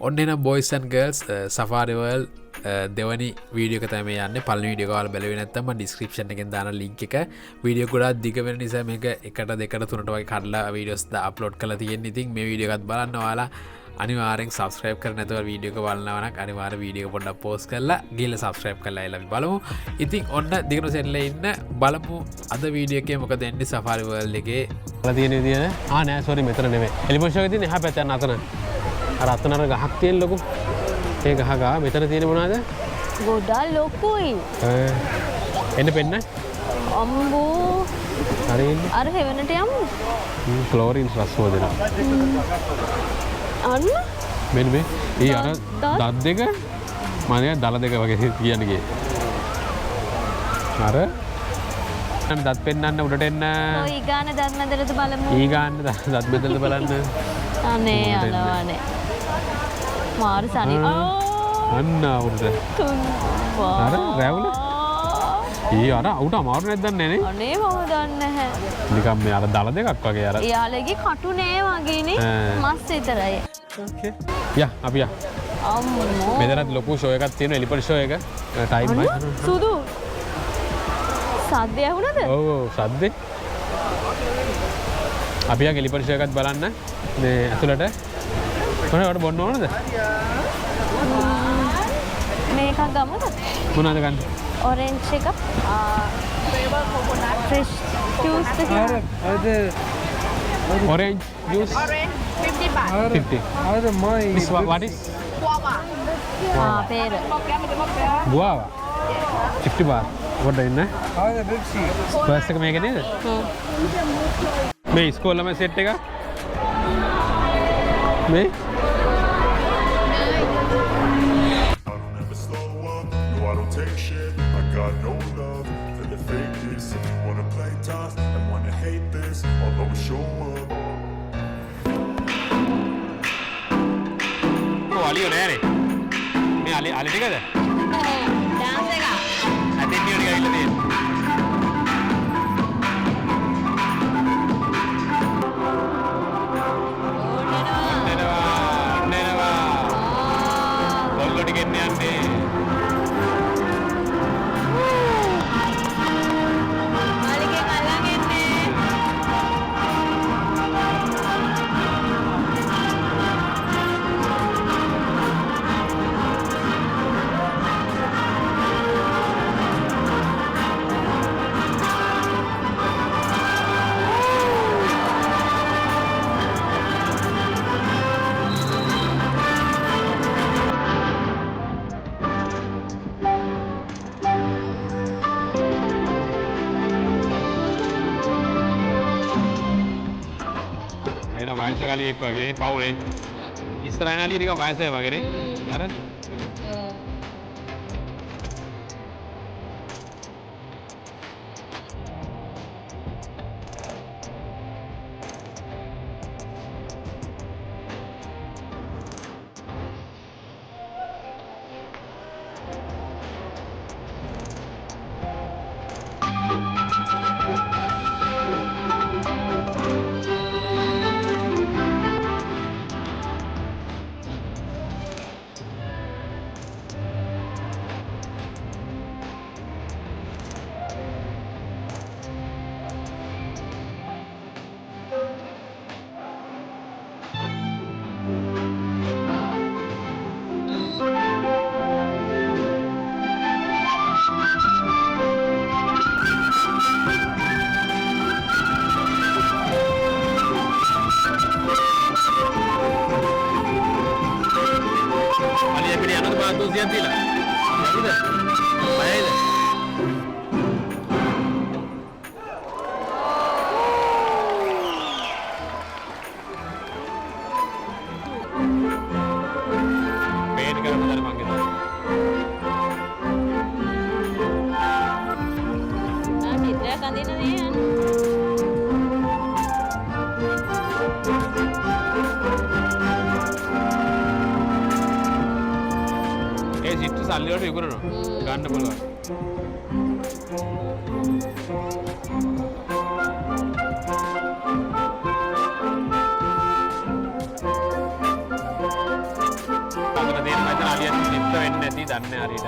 ඔන්න එනම් boys and girls Safari world දෙවනි වීඩියෝ එක තමයි යන්නේ. පළවෙනි වීඩියෝ එක ඔයාලා බැලුවේ නැත්නම් මම ඩිස්ක්‍රිප්ෂන් එකෙන් දාන ලින්ක් එක. වීඩියෝ ගොඩාක් දිග වෙන නිසා මේක එකට දෙකට තුනට වගේ කඩලා වීඩියෝස් අප්ලෝඩ් කරලා තියෙන්නේ. ඉතින් මේ වීඩියෝ එකත් බලන්න ඔයාලා අනිවාර්යෙන් සබස්ක්‍රයිබ් කරලා නැතුව වීඩියෝ එක බලනවා නම් අනිවාර්යෙන් වීඩියෝ එක පොඩ්ඩක් පෝස් කරලා ගිහලා සබස්ක්‍රයිබ් කරලා එලා අපි බලමු. ඉතින් ඔන්න දිගට සෙල්ලේ ඉන්න බලමු අද වීඩියෝ එකේ මොකද එන්නේ සෆාරි වර්ල්ඩ් එකේ. තියෙන විදියට නෑ සෝරි මෙතන නෙමෙයි. එලිෆන්ට් ෂෝ එකේ තියෙන එහා පැත්තේ අතන. අර අතන අර ගහක් තියෙන ලොකු. ඒ ගහ ගා මෙතන තියෙන මොනවද? ගොඩාක් ලොකුයි. එන්න පෙන්න. අම්බෝ. හරියට. අර හෙවනට යමු. ක්ලෝරින් රස්ව දෙනවා. අන්න. මෙන්න මේ. ඒ අර දත් දෙක මම දල දෙක වගේ කියන්නේ ගියේ. අර දත් පෙන්නන්න උඩට එන්න. ඔය ඊගාන දත් මැදට බලමු. ඊගාන දත් මැදට බලන්න. අනේ අනවනේ. මාරු සනි. අන්න අවුරුද. අර රැවුල. අර අවුට අමාරු නැද්ද දන්නේ නේ? අනේ මම දන්නේ නැහැ. නිකම් මේ අර දල දෙකක් වගේ අර. එයාලගේ කටු නෑ වගේනේ. මස් විතරයි. ඕකේ. යා අපි යා. අම්මෝ. මෙතනත් ලොකු ෂෝ එකක් තියෙනවා එලිෆන්ට් ෂෝ එක. ටයිම් එක. සුදු. සද්ද ඇහුණද? ඔව් සද්දේ. අපි යා එලිෆන්ට් ෂෝ එකත් බලන්න. මේ ඇතුළට මොනවද බොන්න ඕනද? මේක ගමුද? මොනවද ගන්න? orange එක. flavor coconut. fresh juice එක. orange juice. Orange, 50 baht. 50. This what is? Guava. පේර. Guava. 50 baht. what ඉන්න? first එක මේක නේද? මේ ඉස්කෝලේම සෙට් එක. මේ I don't take shit, I got no love for the fakeness. If you wanna play tough and wanna hate this, I'll always show up. අලියෝ නෑනේ. මේ අලි ටිකද? dance එක. අතෙන් නියෝනි ගිහිල්ලා තියෙන්නේ. වයසකලියෙක් වගේ පවුලේ ඉස්සරහන අලිය ටික වයසයි වගේනේ අර Siap tidak? Ya udah. Baik dah. Pengen kalau benar panggil. Nah, kita kan ini nih. සිට්ට සල්ලිවලට විකුණනවා. ගන්න පුළුවන්. විවෘත වෙන්නේ නැති දන්නේ හරියට.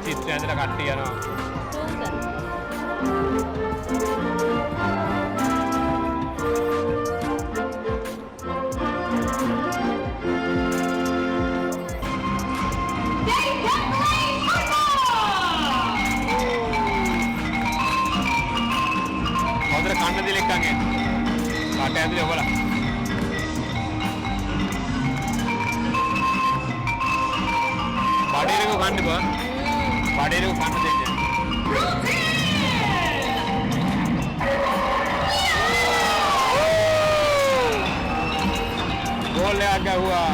චිත්‍රය ඇඳලා කට්ටිය යනවා. හොඳට කන්න දෙල එක්කන් එන්න. කට ඇතුලේ ඔබලා. බඩේරක කන්න බා. බඩේරක කන්න දෙන්න. ගෝල් එකක් ගැහුවා.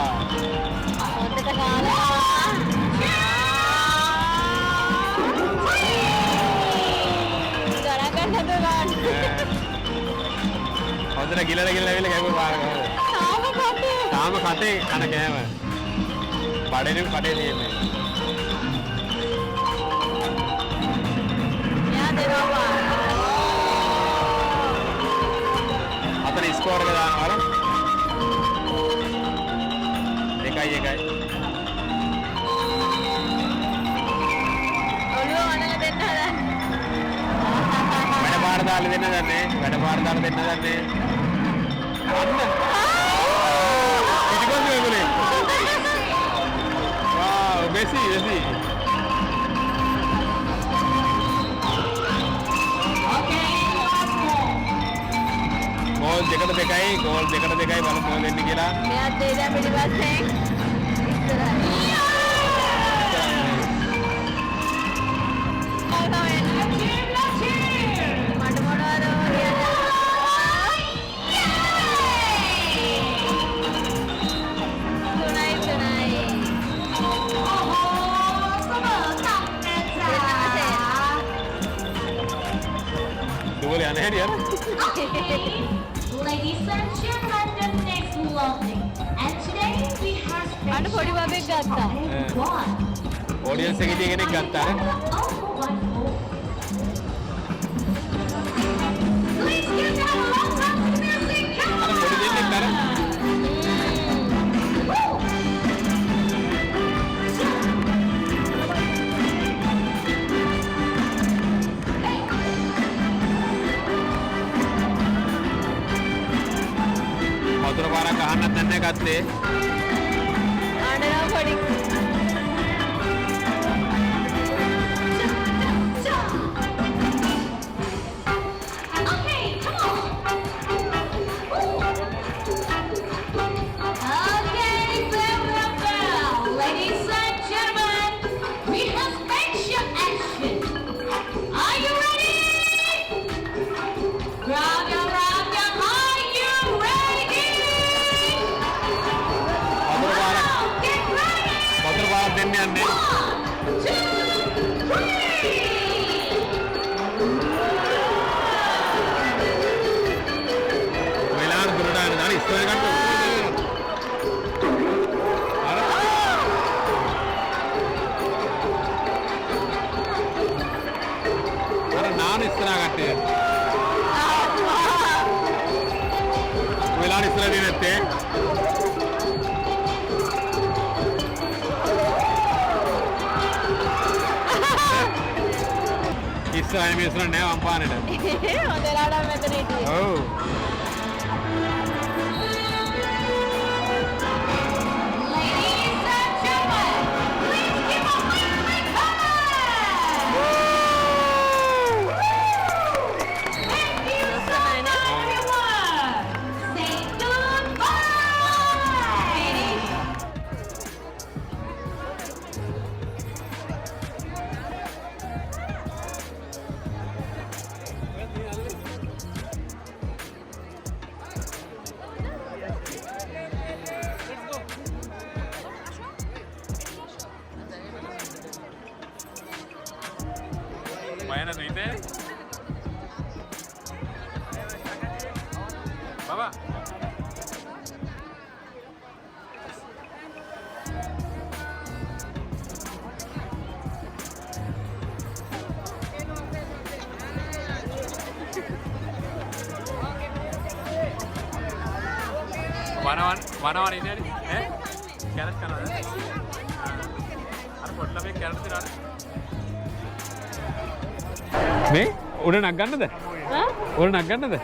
හොඳට කාලා. හොඳට ගිලලා ඇවිල්ලා ගැහුවා පාර ගහලා. තාම කටේ කන කෑම. බඩේරක කඩේ තියෙන්නේ. අතන ස්කෝර් එක දානවා. 1-1. ඔළුව වනලා දෙන්න හදන්නේ. වැඩ පාර දාලා දෙන්න දන්නේ. වැඩ පාර දාලා දෙන්න දන්නේ. අන්න. පිටිකොන්ද වෙන්නේ. Wow, Messi. ගෝල් දෙකට දෙකයි බලමු මොකද වෙන්නේ කියලා. මෙයාත් දෙයි දැන් පිටිපස්සෙන් ඉස්සරහට. මට මොනවද දුවල යන හැටි අර. Ladies and gentlemen, the next lovely. And today we have අන්න පොඩි බබෙක් ගත්තා. ඔඩියන්ස් එකේ තියෙන කෙනෙක් ගත්තා. Please give them a round of music. Come අර පොඩි දෙන්නෙක් අර. වතුර පාරක් අහන්නත් නැහැ ගත්තේ. ආඩනවා පොඩි. Okay, come on. Okay, well. Ladies and gentlemen, we have special action. Are you ready? Round and round and are you ready? Get ready. වතුර පාරක් දෙන්න යන්නේ. 1, 2, 3. වෙලාවට දුරට යන දාන ඉස්සර ගන්න. අර නාන ඉස්සර ගත්තේ. වෙලාවට ඉස්සර දෙන්නේ නැත්තේ. ඉස්සරහින් මිනිස්සුන් නෑ වම්පානෙට. හොඳ ලාඩම් මෙතන හිටියේ. ඔව්. Ladies and gentlemen, please give a friendly comment. Thank you so much, everyone. Say goodbye. Mayan na dito eh. Baba. වනවන ඉන්නේ ඈ කැරට් කනවාද අර පොඩ්ඩක් මේ කැරට් තියනවා මේ උඩ නගන්නද උඩ නගන්නද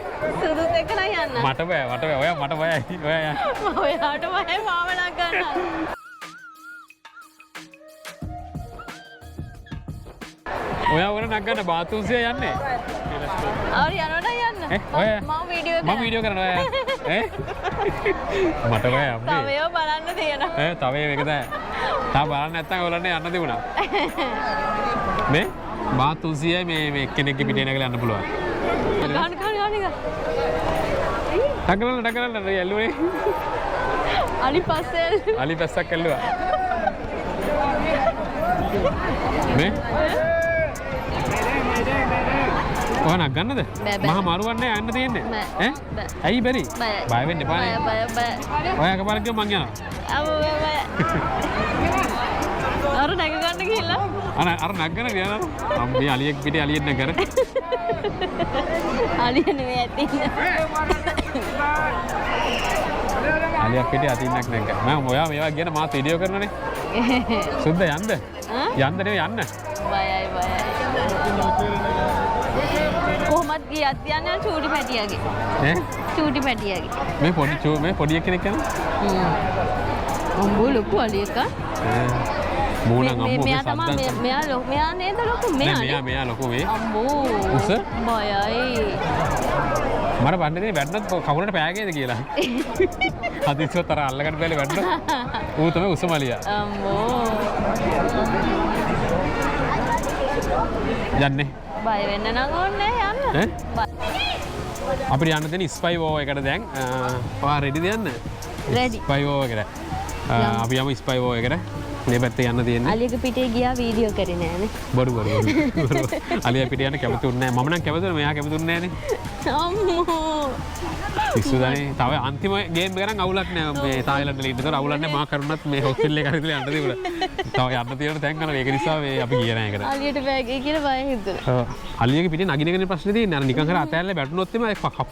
සුදුත් එක්ක නයි යන්න. මට බෑ ඔයා මට බයයි ඔයා යන්න ඔයාට බය මාව නගන්න. ඔයා උඩ නගන්න බාතුන්සිය යන්නේ ආරි යනවද යන්න. ඔයා මම වීඩියෝ මම වීඩියෝ කරනවා ඔයා ඈ මට බෑ අම්මේ තව ඒවා බලන්න තියෙනවා. තව ඒක තමයි තා බලන්න නැත්තම් ඔයගොල්ලන්ට යන්න දෙමුණා මේ බාත් 300යි මේ කෙනෙක්ගේ පිටේ නැගලා යන්න පුළුවන් ගන්න. ඩගලන යල්ලුවේ අලි පස්සේ අලි පැස්සක් ඇල්ලුවා මේ ඔය නගන්නද මහා මාරුවන්නේ යන්න තියෙන්නේ ඈ ඇයි බැරි බය වෙන්න එපා නේ බය ඔය එකපාරක් ගියම මං යනවා අර නැග ගන්න ගිහිල්ලා අර නගන ගියා අම්බේ අලියෙක් පිටේ අලියෙක් නගර අලිය නෙවෙයි ඇති අලියක් පිටේ අතින්නක් නැග මම ඔයා මේවා කියන මාත් වීඩියෝ කරනනේ සුද්ද යන්න නෙවෙයි යන්න බයයි කොහොමද ගියත් යන්නේ චූටි පැටියගේ ඈ චූටි පැටියගේ මේ පොඩි කෙනෙක් යනවා අම්බෝ ලොකු අලියක මූණන් අම්බෝ මෙයා තමයි මෙයා නේද ලොකු මෙයා ලොකු මේ අම්බෝ උස බයයි මට බන්නේ වැටනත් කකුලට පෑගේද කියලා හදිස්සියව තර අල්ලගන්න බැලේ වැටන ඌ තමයි උසමලියා අම්බෝ යන්නේ බය වෙන්න නම් ඕනේ යන්න අපිට යන්න දෙන ස්පයි වෝ එකට දැන් ඔයා රෙඩිද යන්න රෙඩි ස්පයි වෝ එකට අපි යමු ස්පයි වෝ එකට මේ පැත්තේ යන්න තියෙන්නේ අලියක පිටේ ගියා වීඩියෝ කරේ නෑනේ බොරු අලිය පිටේ යන්න කැමතිුන්නේ නෑ මම නම් කැමතිුනේ මෙයා කැමතිුන්නේ නෑනේ අම්මෝ ඉස්සුදානේ තව අන්තිම ගේම් එක නම් අවුලක් නෑ මේ තායිලන්ඩ් වල ඉන්නතර අවුලක් නෑ මා කරුණත් මේ හොස්පිටල් එක හරි යන්න දෙන්න තව යන්න තියෙන තැන් කරන ඒක නිසා මේ අපි කියන එකට අලියට බෑගේ කියලා බය හිතුණා ඔව් අලියගේ පිටේ නගිනගෙන ප්‍රශ්නේ තියෙන්නේ අර නිකන් කර අතෑරලා වැටුනොත් එම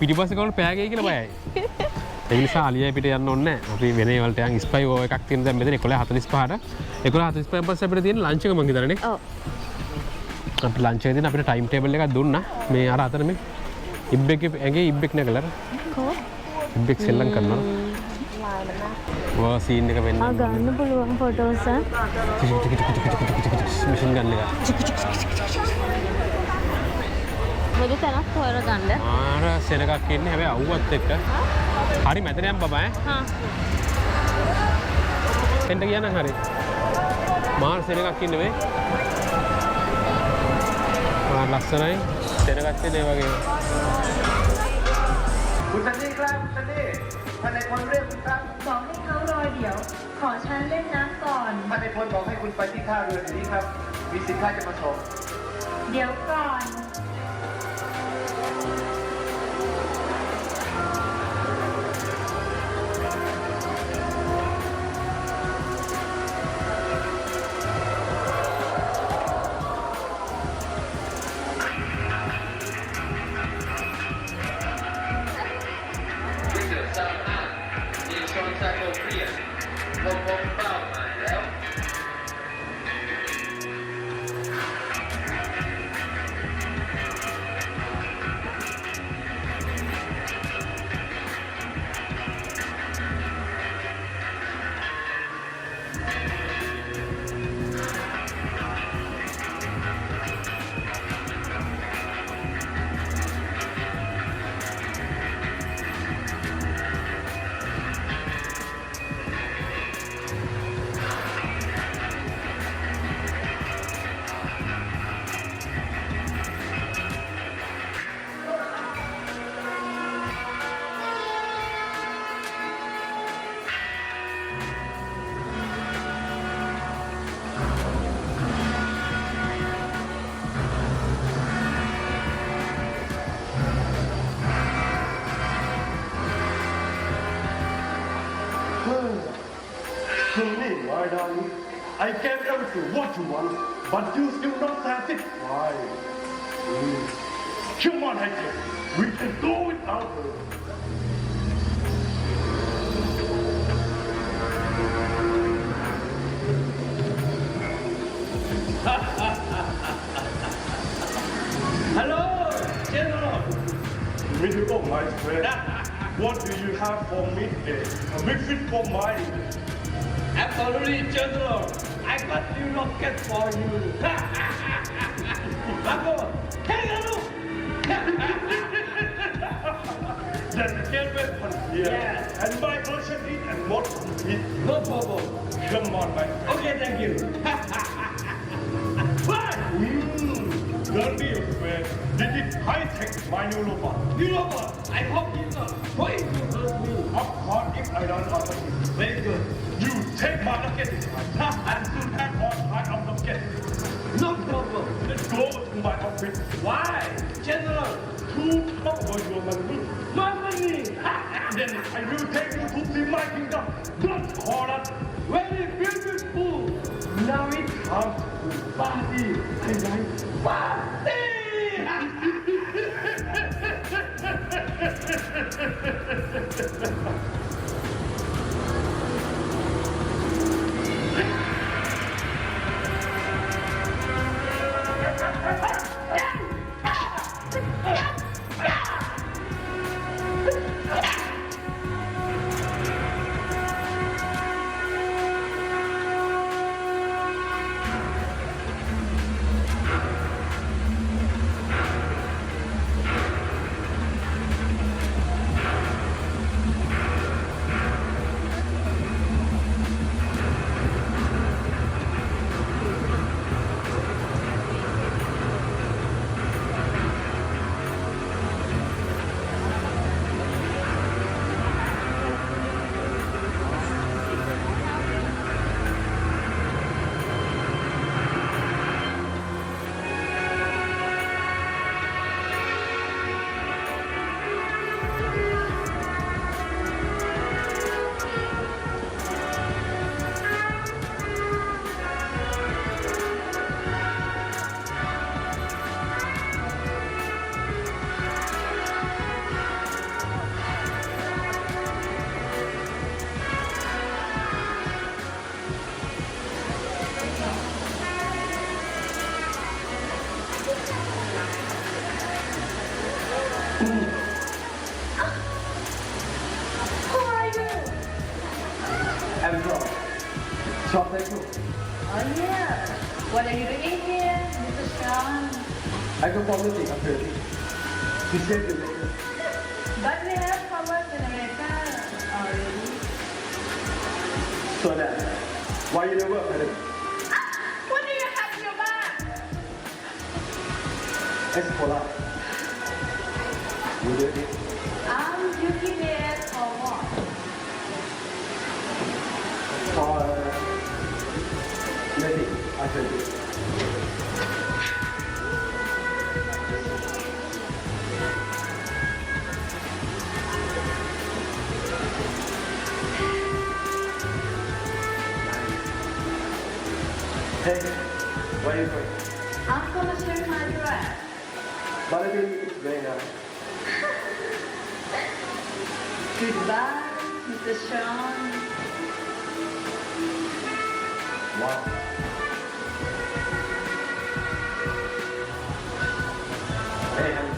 පිටිපස්සේ කවුරු පෑගේ කියලා බයයි ඒ නිසා අලිය පිට යන්න ඕනේ නැහැ. අපි වෙන ඒවලට යන් ස්පයි ඕ එකක් තියෙන දැන් මෙතන 11:45ට 11:45 පස්සේ අපිට තියෙන ලන්ච් එක මං හිතන්නේ නේ. ඔව්. අපි ලන්ච් එකේදී අපිට ටයිම් ටේබල් එකක් දුන්නා. මේ අර අතර මේ ඉබ්බෙක්ගේ ඇඟේ ඉබ්බෙක් නැගලා කො ඉබ්බෙක් සෙල්ලම් කරනවා. වා සීන් එක වෙන්න. ගන්න පුළුවන් ෆොටෝස් මිෂන් ගන්න එක. මොකද තනක් හොරගන්න. ආර සෙනගක් ඉන්නේ හැබැයි අවුවත් එක්ක. හරි මෙතන යන්න බබා ඈ. හා. එන්න කියනනම් හරි. මාර සෙනගක් ඉන්නේ මේ. මාර ලස්සනයි. සෙනගක් ඉන්නේ වගේ. คุณซันนี่ครับคุณซันนี่ภายในพลเรียกคุณครับ บอกให้เขารอเดี๋ยว ขอฉันเล่นน้ำก่อน ภายในพลบอกให้คุณไปที่ท่าเรือเดี๋ยวนี้ครับ มีสินค้าจะมาส่ง เดี๋ยวก่อน Sunny, my darling, I gave everything what you want, but you still not satisfied. Come on, Hector, we can do without her. Me too, oh my friend. What do you have for me today? A big fit for mine. Absolutely, General. I got new rocket for you. Marco, take a look. Then get weapon here. Yeah. And my version it and mod it. No problem. Come on, my friend. Okay, thank you. What? Don't be afraid. This is high-tech, my new robot. You know what? I hope he's not going to hurt me. Of course, if I don't offer it. Very good. You take my rocket and soon have all kind of rocket. No problem. Let's go to my office. Why? General, To talk about your money. my money. Then I will take you to see my kingdom. Don't call us. Very beautiful. Now it's time to party. I like party. Who are you? I'm Rob. Shop that too. Oh yeah. What are you doing here, Mr. Sean? I go for meeting after this. We said you later. But we have power generator already. So then, why you never work, madam? What do you have in your bag? Escola. You do it. You keep it for what? For maybe after this. Hey, where are you going? I'm gonna check my dress. But I think it's very nice. Goodbye, Mr. Sean. Wow. Hey, honey.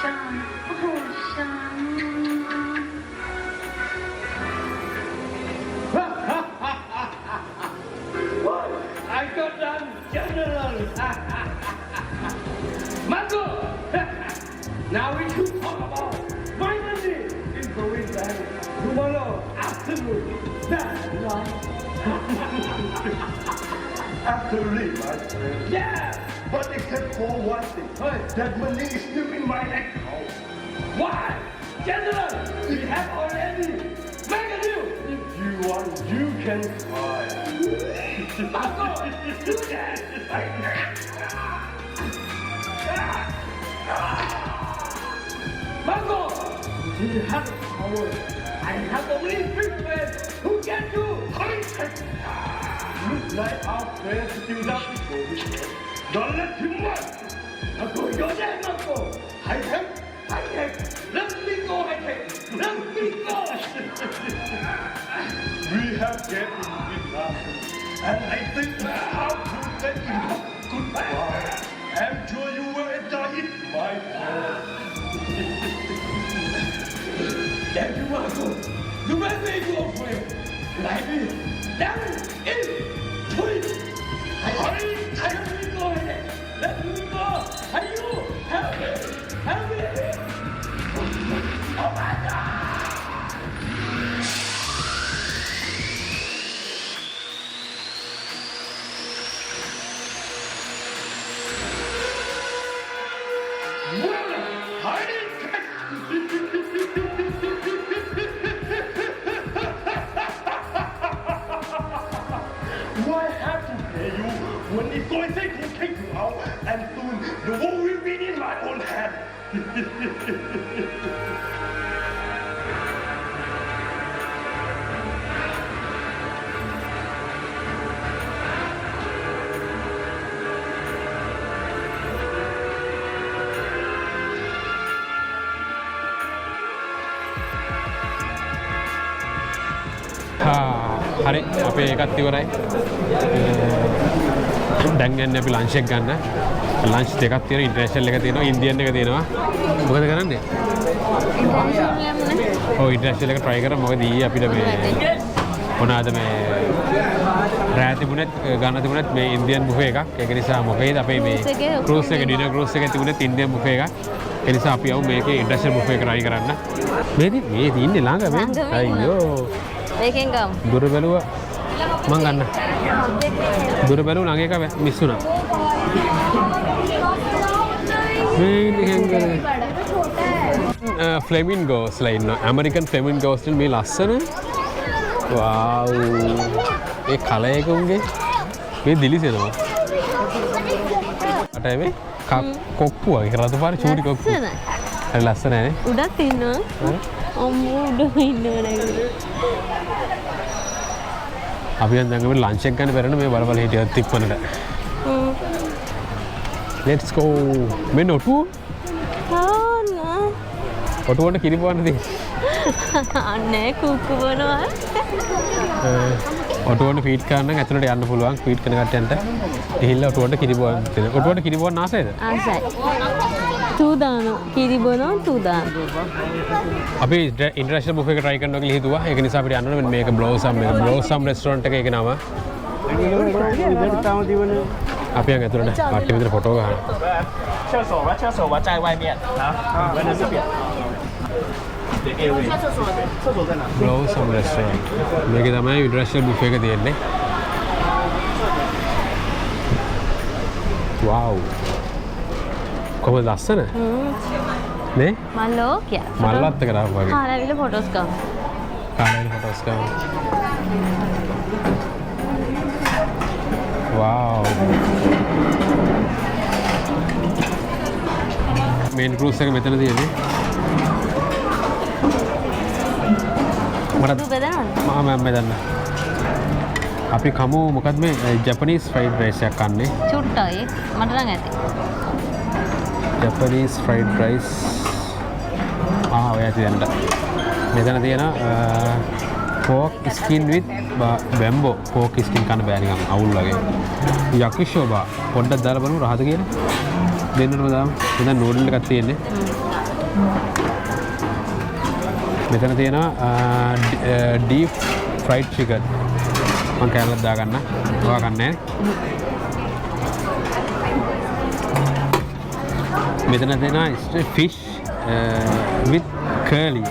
Sean. Oh, Sean. I got done, General. Marco, now we should talk about my money in Korean bank tomorrow afternoon. That's right. Absolutely, my friend. Yeah. But except for one thing. That money is still in my account. Why? General, we have already make a deal. If you want, you can try. Marco, do that. Marco, you have power. I have only 3 friends who can do high-tech. Looks like our friend still up. Don't let him run. Marco, you're there, Marco. High-tech, high-tech. Let me go high-tech. get in love. And I think how to let you know goodbye. I'm sure you will enjoy it, my friend. Thank you, Marco. You may be your friend. Like me. That is please. Hurry, let me go ahead. Let me go. Are you happy? Happy? Oh my God! Why have to pay you when it's going to take you out and soon the war will be in my own hand? හරි අපේ එකත් ඉවරයි. දැන් යන්නේ අපි lunch එක ගන්න. Lunch දෙකක් තියෙනවා. ඉන්ටර්නැෂනල් එක තියෙනවා, ඉන්දියන් එක තියෙනවා. මොකද කරන්නේ? ඔව් ඉන්ටර්නැෂනල් එක try කරමු. මොකද ඊයේ අපිට මේ මොනවාද මේ රෑ තිබුණෙත් ගන්න තිබුණෙත් මේ ඉන්දියන් බුෆේ එකක්. ඒක නිසා මොකේද අපේ මේ ක්‍රූස් එක ඩිනර් ක්‍රූස් එකේ තිබුණෙත් ඉන්දියන් බුෆේ එකක්. ඒ නිසා අපි යමු මේකේ ඉන්ටර්නැෂනල් බුෆේ එක try කරන්න. මේ ඉන්නේ ළඟ මේ. අයියෝ මේකෙන් ගමු. දුර බැලුවා මං ගන්න. දුර බැලුවා ළඟ එක මිස් වුණා. ෆ්ලෙමින්ගෝස් ලා ඉන්නවා. ඇමරිකන් ෆ්ලෙමින්ගෝස් මේ ලස්සන. වාව්. ඒ කලර් එක උන්ගේ මේ දිලිසෙනවා. අට මේ කොක්කු වගේ රතු පාට චූටි කොක්කු. හරි ලස්සනයි නේ. උඩත් ඉන්නවා. අම්මෝ උඩ ඉන්නවා නේද? අපි දැන් ගමු ලන්ච් එක ගන්න බැරන මේ බල බල හිටියත් ඉක්මනට. Let's go. මේ නෝටු. ඔටු වලට කිරි බොන්න දී. අනේ කුක්කු බොනවා. ඔටු වලට ෆීඩ් කරන්න නම් ඇතුළට යන්න පුළුවන්. ෆීඩ් කරන කට්ටියන්ට ගිහිල්ලා ඔටු වලට කිරි බොන්න දෙන්න. ඔටු වලට කිරි බොන්න ආසයිද? ආසයි. තුදාන කිරි බොනවා තුදාන. අපි ඉන්ටර්නැෂනල් බුෆේ එක try කරනවා කියලා හිතුවා. ඒක නිසා අපිට යන්න ඕනේ මේක බ්ලෝසම් රෙස්ටෝරන්ට් එක ඒක නම. අපි යන් ඇතුළට කට්ටිය විතර ෆොටෝ ගන්න. 厕所吧，厕所吧，在外面。啊，在那边。厕所在哪？ බ්ලෝසම් රෙස්ටෝරන්ට්. මේක තමයි ඉන්ටර්නැෂනල් බුෆේ එක තියෙන්නේ. වව්. කොහොමද ලස්සන? නේ? මල්ලෝ කිය. මල්ලත් එක්ක දාපු වගේ. කාලවිල ෆොටෝස් ගමු. කාලේ ෆොටෝස් ගමු. වව්. මේන් ක්‍රූස් එක මෙතන තියෙන්නේ. මට මම මෙතන. අපි කමු මොකද්ද මේ ජපනීස් ෆ්‍රයිඩ් රයිස් එකක් කන්නේ. චුට්ටයි මට නම් ඇති. Japanese fried rice. ඔය ඇති දැන්ට. මෙතන තියෙන pork skin with bamboo. pork skin කන්න බෑ නිකන් අවුල් වගේ. යකිෂෝබා පොඩ්ඩක් දාලා බලමු රහත කියලා. දෙන්නටම දාමු. මෙතන නූඩල් එකක් තියෙන්නේ. මෙතන තියෙනවා deep fried chicken. මම කෑල්ලක් දාගන්න. ඔයා කන්නේ මෙතන තියෙනවා fish with curly.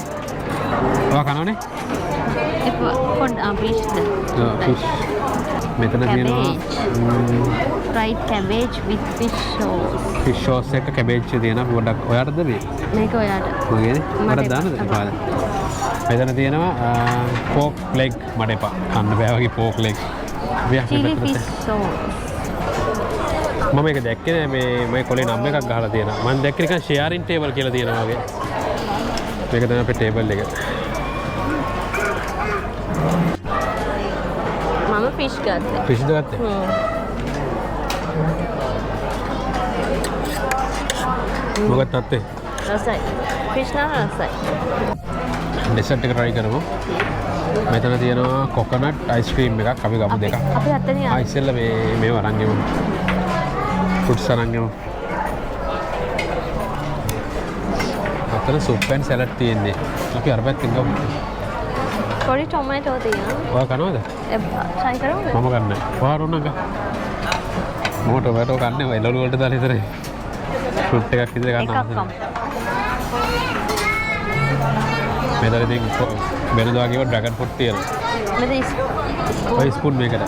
ඔයා කනවනේ? fish. මෙතන තියෙනවා fried cabbage with fish sauce. fish sauce එක cabbage තියෙනවා පොඩ්ඩක් ඔයාටද මේ? මේක ඔයාට. මගේනේ? මට දාන්නද? එපාද. මෙතන තියෙනවා pork leg මට එපා. කන්න බෑ වගේ pork leg. chili fish sauce. මම ඒක දැක්කේ නෑ මේ කොලේ නම් එකක් ගහලා තියෙනවා. මම දැක්කේ නිකන් sharing table කියලා තියෙනවා වගේ. මේක තමයි අපේ table එක. මම fish ගත්තා. fish ද ගත්තේ? මොකක්ද නැත්තේ? රසයි. fish නම් රසයි. dessert එක try කරමු. මෙතන තියෙනවා කොකනට් අයිස්ක්‍රීම් එකක් අපි ගමු දෙකක්. අපි අතන යන්න. ඉස්සෙල්ලා මේ අරන් ගෙමු. ෆෘට්ස් අරන් ගෙමු. අතන සුප් ඇන්ඩ් සලාඩ් තියෙන්නේ. අපි අර පැත්තෙන් ගමු. පොඩි ටොමැටෝ තියෙනවා. ඔයා කනවද? try කරමුද? මම ගන්නෑ. ඔයා රුණා ගන්න. මම ටොමැටෝ කන්නේ එළවලු වලට දාලා ඉතරයි. ෆෘට් එකක් විතර ගන්න එකක් මෙතන ඉතින් වෙනදා කියව ඩ්‍රැගන් ෆෘට් තියෙනවා. මෙතන ඔය ස්පූන් මේකට.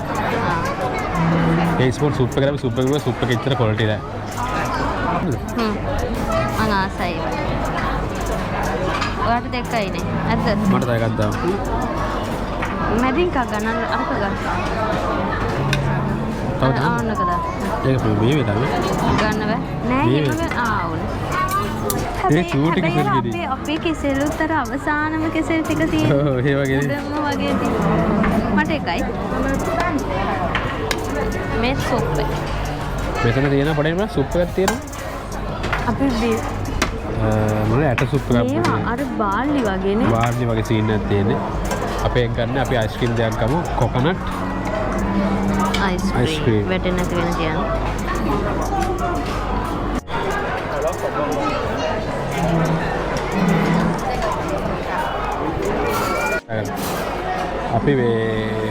ඒ ස්පූන් සුප් එකට අපි සුප් එකේ සුප් එකේ ඉතර ක්වොලිටි නෑ. අනාසයි. ඔයාට දෙකයිනේ. ඇද්ද? මට තව එකක් දාන්න. මැදින් එකක් ගන්න අරක ගන්න. තව දාන්න. ආන්නක දාන්න. ඒක මේ වෙලාවේ ගන්න බෑ. නෑ මේ එහෙම ආවුනේ. ඒ චූටි කෙසෙල් ගෙඩි. අපේ කෙසෙලුත් අර අවසානම කෙසෙල් ටික තියෙනවා. ඔව් ඒ වගේ නේ. උඩම වගේ තියෙනවා. මට එකයි. මේ සුප් එක. මෙතන තියෙන පොඩේම සුප් එකක් තියෙනවා. අපි මොන ඇට සුප් එකක් මේවා අර බාල්ලි වගේනේ. බාර්ලි වගේ සීන් එකක් තියෙන්නේ. අපි එක ගන්න අපි අයිස්ක්‍රීම් දෙයක් ගමු කොකනට් අයිස්ක්‍රීම් වැටෙන්නේ නැති වෙන කියන්නේ. අපි මේ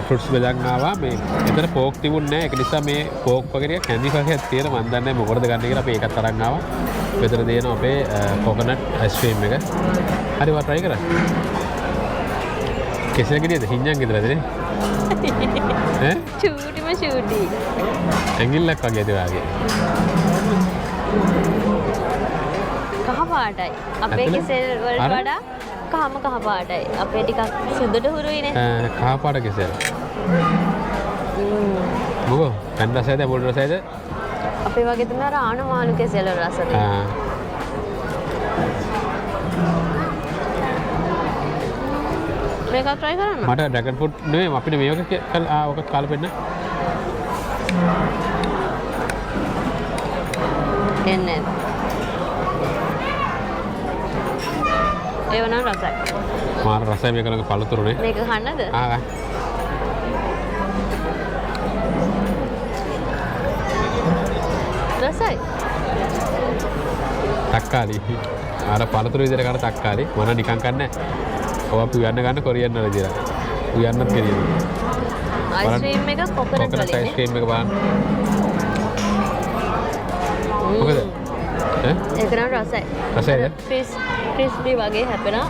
ෆෘට්ස් බෙදන් ආවා මේ එතන පෝක් තිබුණේ නැහැ ඒක නිසා මේ පෝක් වගේ කැන්ඩි වගේක් තියෙන මම දන්නේ නැහැ මොකටද ගන්න කියලා අපි ඒකත් අරන් ආවා. මෙතන තියෙනවා අපේ කොකනට් අයිස්ක්‍රීම් එක. හරි වා try කරා. කෙසෙල් ගෙඩියද හින්ජන් ගෙදරද නේ? ඈ? චූටිම චූටි. ඇඟිල්ලක් වගේ ඒවාගේ. කහ පාටයි. අපේ කෙසෙල් වලට වඩා කහම කහ පාටයි. අපේ ටිකක් සුදුට හුරුයිනේ. කහ පාට කෙසෙල්. මොකෝ? කන් රසයද පොල් රසයද? අපේ වගේ තමයි අර ආනමානු කෙසෙල් වල රස තියෙන්නේ. මේක try කරන්න. මට ඩ්‍රැගන් ෆෘට් නෙවෙයි අපිට මේක ඔක කාලා පෙන්න. එන්නේ. ඒව නම් රසයි. මාර රසයි මේක ළඟ පළතුරුනේ. මේක කන්නද? ආ. රසයි. තක්කාලි. අර පළතුරු විදිහට කරන තක්කාලි. මම නිකන් කන්නේ නැහැ. ඔය අපි ගන්න කොරියන් වල දිලා. උයන්නත් කෙරියද. අයිස්ක්‍රීම් එක කොකනට් කොකනට් වලින්. අයිස්ක්‍රීම් එක බලන්න. මොකද? ඒක නම් රසයි. රසයිද? ක්‍රිස්පි වගේ හැපෙනවා.